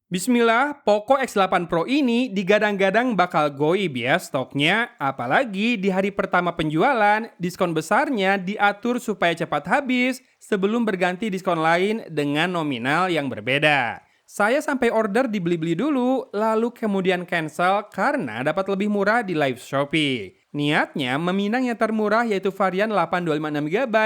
Bismillah, Poco X8 Pro ini digadang-gadang bakal goib ya stoknya, apalagi di hari pertama penjualan, diskon besarnya diatur supaya cepat habis sebelum berganti diskon lain dengan nominal yang berbeda. Saya sampai order dibeli-beli dulu, lalu kemudian cancel karena dapat lebih murah di live Shopee. Niatnya meminang yang termurah yaitu varian 8256 GB.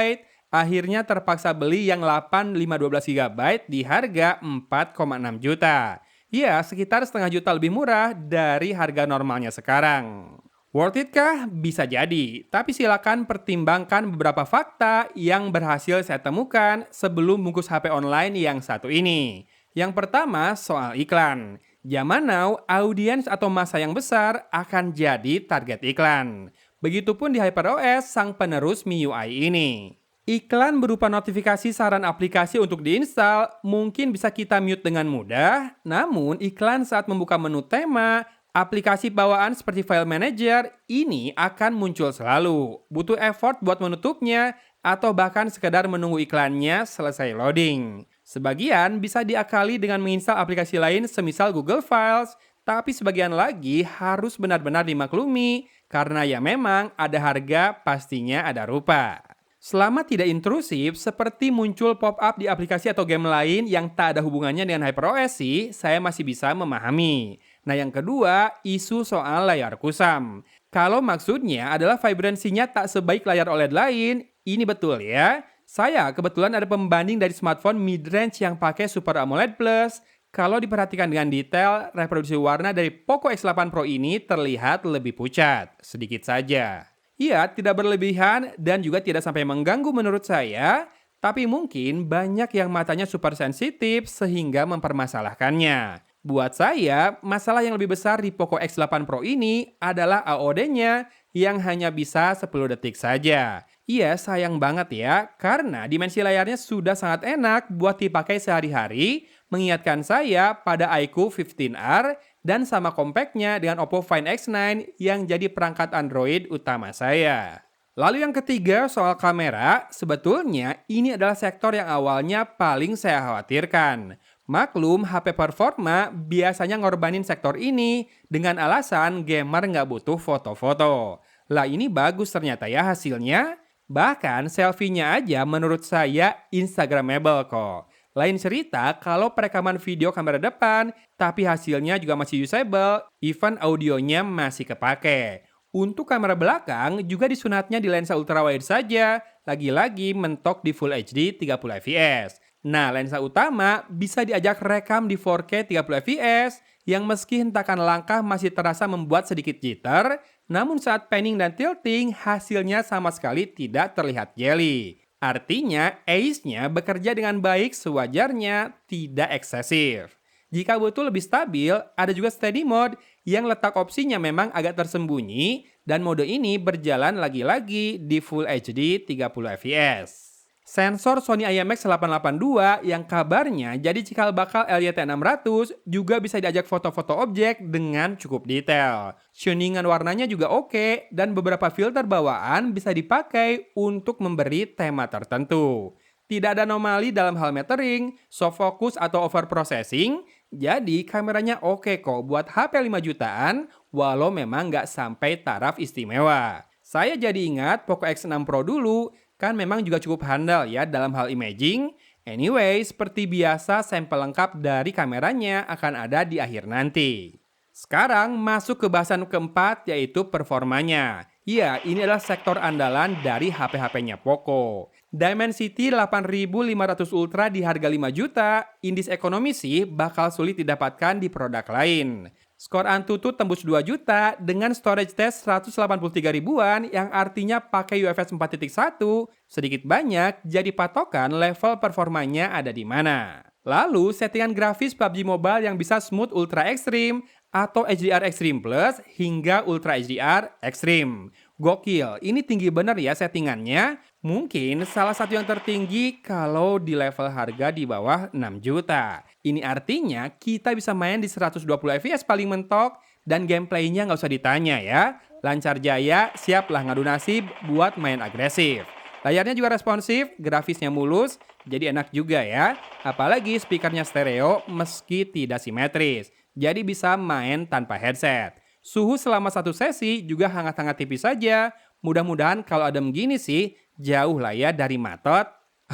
Akhirnya terpaksa beli yang 8512 GB di harga 4,6 juta. Ya, sekitar setengah juta lebih murah dari harga normalnya sekarang. Worth it kah? Bisa jadi, tapi silakan pertimbangkan beberapa fakta yang berhasil saya temukan sebelum bungkus HP online yang satu ini. Yang pertama, soal iklan. Zaman now, audiens atau masa yang besar akan jadi target iklan. Begitupun di HyperOS, sang penerus MIUI ini. Iklan berupa notifikasi saran aplikasi untuk diinstal mungkin bisa kita mute dengan mudah, namun iklan saat membuka menu tema, aplikasi bawaan seperti File Manager ini akan muncul selalu. Butuh effort buat menutupnya atau bahkan sekedar menunggu iklannya selesai loading. Sebagian bisa diakali dengan menginstal aplikasi lain semisal Google Files, tapi sebagian lagi harus benar-benar dimaklumi karena ya memang ada harga pastinya ada rupa. Selama tidak intrusif, seperti muncul pop-up di aplikasi atau game lain yang tak ada hubungannya dengan HyperOS sih, saya masih bisa memahami. Nah yang kedua, isu soal layar kusam. Kalau maksudnya adalah vibransinya tak sebaik layar OLED lain, ini betul ya. Saya kebetulan ada pembanding dari smartphone mid-range yang pakai Super AMOLED Plus. Kalau diperhatikan dengan detail, reproduksi warna dari Poco X8 Pro ini terlihat lebih pucat, sedikit saja. Iya, tidak berlebihan dan juga tidak sampai mengganggu menurut saya, tapi mungkin banyak yang matanya super sensitif sehingga mempermasalahkannya. Buat saya, masalah yang lebih besar di Poco X8 Pro ini adalah AOD-nya yang hanya bisa 10 detik saja. Iya, sayang banget ya, karena dimensi layarnya sudah sangat enak buat dipakai sehari-hari, mengingatkan saya pada iQOO 15R dan sama compactnya dengan Oppo Find X9 yang jadi perangkat Android utama saya. Lalu yang ketiga soal kamera, sebetulnya ini adalah sektor yang awalnya paling saya khawatirkan. Maklum, HP performa biasanya ngorbanin sektor ini dengan alasan gamer nggak butuh foto-foto. Lah ini bagus ternyata ya hasilnya. Bahkan selfie-nya aja menurut saya Instagramable kok. Lain cerita kalau perekaman video kamera depan, tapi hasilnya juga masih usable, even audionya masih kepake. Untuk kamera belakang juga disunatnya di lensa ultrawide saja, lagi-lagi mentok di Full HD 30 fps. Nah, lensa utama bisa diajak rekam di 4K 30 fps, yang meski hentakan langkah masih terasa membuat sedikit jitter, namun saat panning dan tilting hasilnya sama sekali tidak terlihat jelly. Artinya, ACE-nya bekerja dengan baik sewajarnya, tidak eksesif. Jika butuh lebih stabil, ada juga steady mode yang letak opsinya memang agak tersembunyi dan mode ini berjalan lagi-lagi di Full HD 30 fps. Sensor Sony IMX882 yang kabarnya jadi cikal bakal LYT600 juga bisa diajak foto-foto objek dengan cukup detail. Tuningan warnanya juga oke dan beberapa filter bawaan bisa dipakai untuk memberi tema tertentu. Tidak ada anomali dalam hal metering, soft focus atau over processing, jadi kameranya oke kok buat HP 5 jutaan walau memang nggak sampai taraf istimewa. Saya jadi ingat Poco X6 Pro dulu, kan memang juga cukup handal ya dalam hal imaging. Anyway, seperti biasa sampel lengkap dari kameranya akan ada di akhir nanti. Sekarang masuk ke bahasan keempat yaitu performanya. Ya, ini adalah sektor andalan dari HP-HP-nya Poco. Dimensity 8500 Ultra di harga 5 juta, indis ekonomi sih bakal sulit didapatkan di produk lain. Skor Antutu tembus 2 juta dengan storage test 183 ribuan yang artinya pakai UFS 4.1, sedikit banyak jadi patokan level performanya ada di mana. Lalu settingan grafis PUBG Mobile yang bisa smooth ultra extreme atau HDR Extreme Plus hingga Ultra HDR Extreme. Gokil, ini tinggi bener ya settingannya. Mungkin salah satu yang tertinggi kalau di level harga di bawah 6 juta. Ini artinya kita bisa main di 120 fps paling mentok dan gameplaynya nggak usah ditanya ya. Lancar jaya, siaplah ngadu nasib buat main agresif. Layarnya juga responsif, grafisnya mulus, Jadi enak juga ya, apalagi speakernya stereo meski tidak simetris. Jadi bisa main tanpa headset. Suhu selama satu sesi juga hangat-hangat tipis saja. Mudah-mudahan kalau adem gini sih, jauh lah ya dari matot.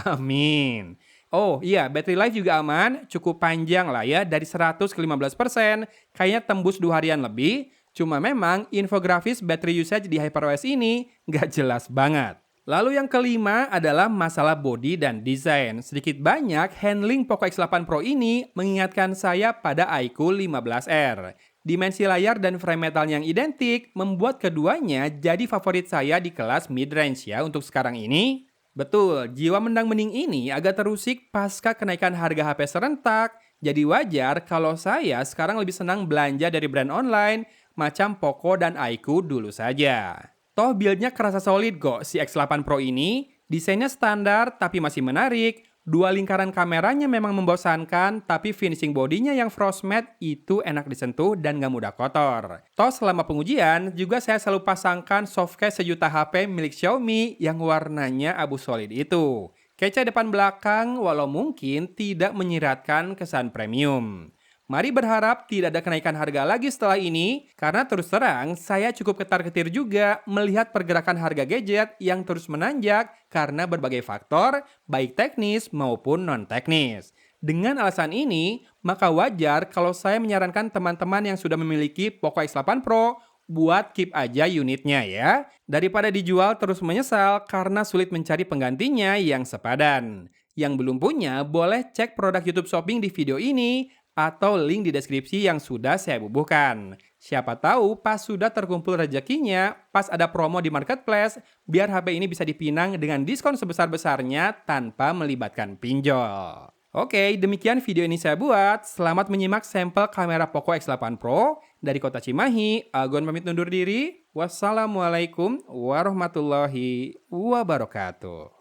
Amin. Oh iya, battery life juga aman, cukup panjang lah ya, dari 100 ke 15%, kayaknya tembus 2 harian lebih. Cuma memang infografis battery usage di HyperOS ini nggak jelas banget. Lalu yang kelima adalah masalah bodi dan desain. Sedikit banyak handling Poco X8 Pro ini mengingatkan saya pada iQOO 15R. Dimensi layar dan frame metal yang identik membuat keduanya jadi favorit saya di kelas mid-range ya untuk sekarang ini. Betul, jiwa mendang-mending ini agak terusik pasca kenaikan harga HP serentak. Jadi wajar kalau saya sekarang lebih senang belanja dari brand online macam Poco dan iQOO dulu saja. Toh build-nya kerasa solid kok si X8 Pro ini. Desainnya standar tapi masih menarik. Dua lingkaran kameranya memang membosankan, tapi finishing bodinya yang frost matte itu enak disentuh dan gak mudah kotor. Toh selama pengujian, juga saya selalu pasangkan softcase sejuta HP milik Xiaomi yang warnanya abu solid itu. Kece depan belakang walau mungkin tidak menyiratkan kesan premium. Mari berharap tidak ada kenaikan harga lagi setelah ini, karena terus terang saya cukup ketar-ketir juga melihat pergerakan harga gadget yang terus menanjak karena berbagai faktor, baik teknis maupun non-teknis. Dengan alasan ini, maka wajar kalau saya menyarankan teman-teman yang sudah memiliki Poco X8 Pro buat keep aja unitnya ya, daripada dijual terus menyesal karena sulit mencari penggantinya yang sepadan. Yang belum punya, boleh cek produk YouTube Shopping di video ini atau link di deskripsi yang sudah saya bubuhkan. Siapa tahu pas sudah terkumpul rezekinya, pas ada promo di marketplace, biar HP ini bisa dipinang dengan diskon sebesar-besarnya tanpa melibatkan pinjol. Oke, demikian video ini saya buat. Selamat menyimak sampel kamera Poco X8 Pro. Dari kota Cimahi, Agon pamit undur diri. Wassalamualaikum warahmatullahi wabarakatuh.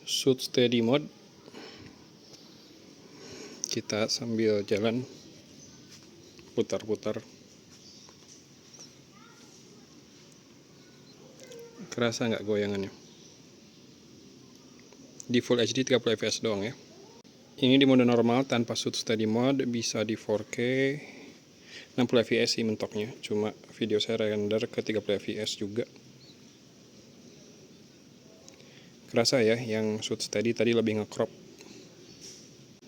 Shoot steady mode, kita sambil jalan putar-putar. Kerasa nggak goyangannya? Di Full HD 30 fps doang ya. Ini di mode normal tanpa shoot steady mode, bisa di 4K 60 fps sih mentoknya. Cuma video saya render ke 30 fps juga. Kerasa ya, yang shoot steady tadi lebih nge-crop.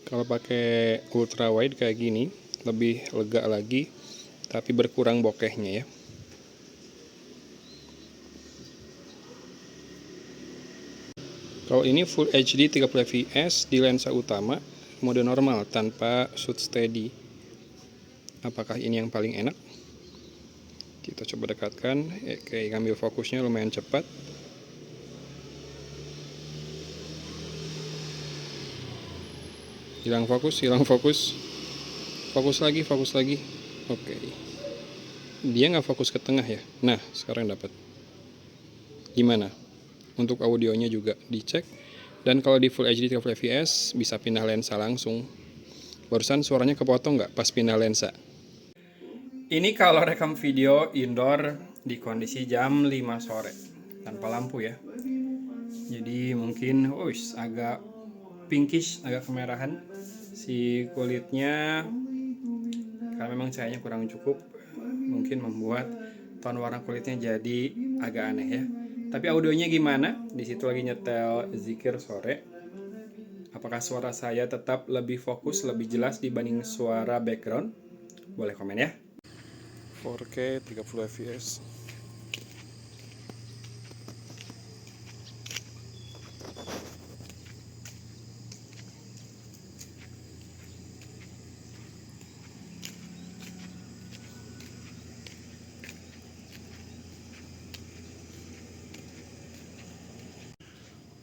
Kalau pakai ultra wide kayak gini, lebih lega lagi, tapi berkurang bokehnya ya. Kalau ini Full HD 30 fps di lensa utama, mode normal tanpa shoot steady. Apakah ini yang paling enak? Kita coba dekatkan. Oke, ngambil fokusnya lumayan cepat. Hilang fokus, hilang fokus. Fokus lagi, fokus lagi. Oke. Dia nggak fokus ke tengah ya. Nah, sekarang dapat. Gimana? Untuk audionya juga dicek. Dan kalau di Full HD 30 fps bisa pindah lensa langsung. Barusan suaranya kepotong nggak pas pindah lensa? Ini kalau rekam video indoor di kondisi jam 5 sore tanpa lampu ya. Jadi mungkin agak pinkish, agak kemerahan si kulitnya karena memang cahayanya kurang cukup, mungkin membuat tone warna kulitnya jadi agak aneh ya. Tapi audionya gimana? Di situ lagi nyetel zikir sore. Apakah suara saya tetap lebih fokus, lebih jelas dibanding suara background? Boleh komen ya. 4K 30 fps.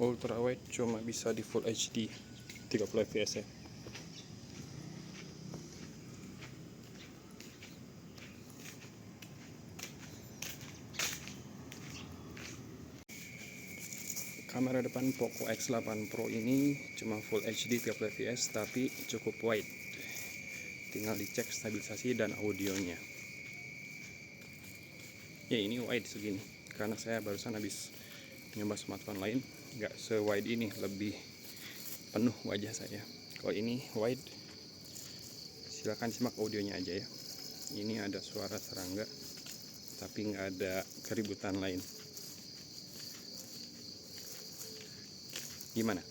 Ultra wide cuma bisa di Full HD 30 fps ya. Kamera depan Poco X8 Pro ini cuma Full HD 30 fps tapi cukup wide. Tinggal dicek stabilisasi dan audionya. Ya ini wide segini karena saya barusan habis nyoba smartphone lain, nggak se-wide ini, lebih penuh wajah saya. Kalau ini wide, silahkan simak audionya aja ya. Ini ada suara serangga tapi nggak ada keributan lain. Gimana?